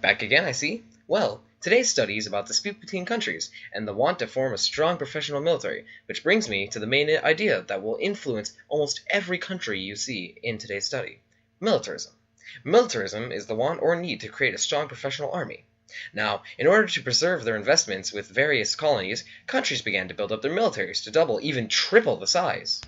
Back again, I see. Well, today's study is about dispute between countries and the want to form a strong professional military, which brings me to the main idea that will influence almost every country you see in today's study: militarism. Militarism is the want or need to create a strong professional army. Now, in order to preserve their investments with various colonies, countries began to build up their militaries to double, even triple the size.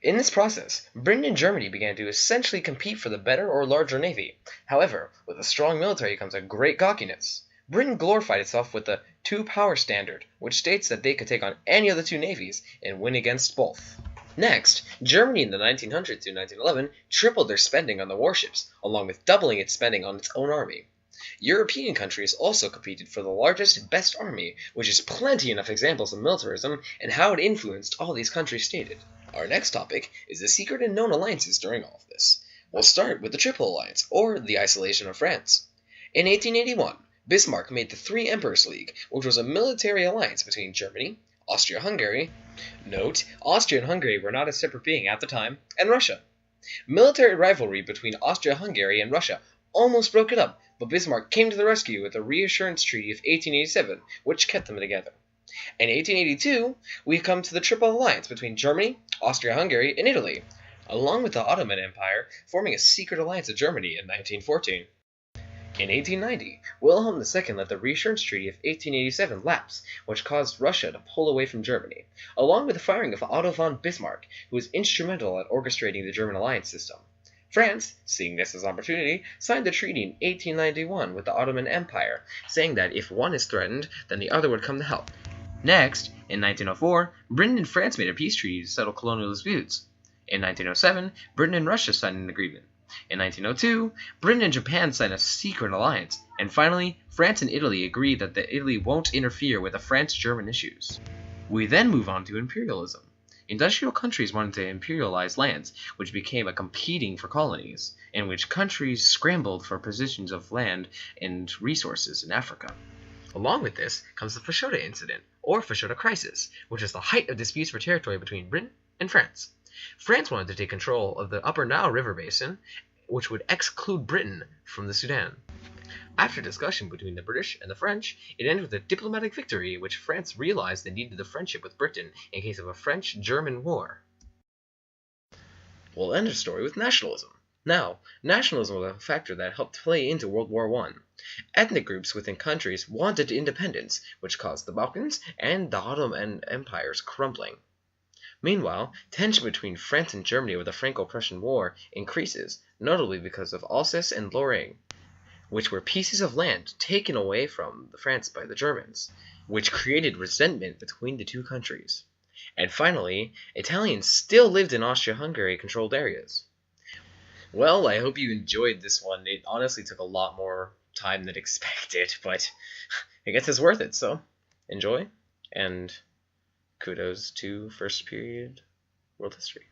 In this process, Britain and Germany began to essentially compete for the better or larger navy. However, with a strong military comes a great cockiness. Britain glorified itself with the two-power standard, which states that they could take on any of the two navies and win against both. Next, Germany in the 1900s to 1911 tripled their spending on the warships, along with doubling its spending on its own army. European countries also competed for the largest, best army, which is plenty enough examples of militarism and how it influenced all these countries stated. Our next topic is the secret and known alliances during all of this. We'll start with the Triple Alliance, or the isolation of France. In 1881, Bismarck made the Three Emperors League, which was a military alliance between Germany, Austria-Hungary — note, Austria and Hungary were not a separate being at the time — and Russia. Military rivalry between Austria-Hungary and Russia almost broke it up, but Bismarck came to the rescue with the Reassurance Treaty of 1887, which kept them together. In 1882, we come to the Triple Alliance between Germany, Austria-Hungary, and Italy, along with the Ottoman Empire, forming a secret alliance with Germany in 1914. In 1890, Wilhelm II let the Reassurance Treaty of 1887 lapse, which caused Russia to pull away from Germany, along with the firing of Otto von Bismarck, who was instrumental at orchestrating the German alliance system. France, seeing this as an opportunity, signed the treaty in 1891 with the Ottoman Empire, saying that if one is threatened, then the other would come to help. Next, in 1904, Britain and France made a peace treaty to settle colonial disputes. In 1907, Britain and Russia signed an agreement. In 1902, Britain and Japan signed a secret alliance. And finally, France and Italy agreed that Italy won't interfere with the France-German issues. We then move on to imperialism. Industrial countries wanted to imperialize lands, which became a competing for colonies, in which countries scrambled for positions of land and resources in Africa. Along with this comes the Fashoda Incident, or Fashoda Crisis, which is the height of disputes for territory between Britain and France. France wanted to take control of the Upper Nile River Basin, which would exclude Britain from the Sudan. After discussion between the British and the French, it ended with a diplomatic victory, which France realized they needed the friendship with Britain in case of a French-German war. We'll end our story with nationalism. Now, nationalism was a factor that helped play into World War I. Ethnic groups within countries wanted independence, which caused the Balkans and the Ottoman Empire's crumbling. Meanwhile, tension between France and Germany over the Franco-Prussian War increases, notably because of Alsace and Lorraine, which were pieces of land taken away from France by the Germans, which created resentment between the two countries. And finally, Italians still lived in Austria-Hungary controlled areas. Well, I hope you enjoyed this one. It honestly took a lot more time than expected, but I guess it's worth it, so enjoy, and kudos to first period world history.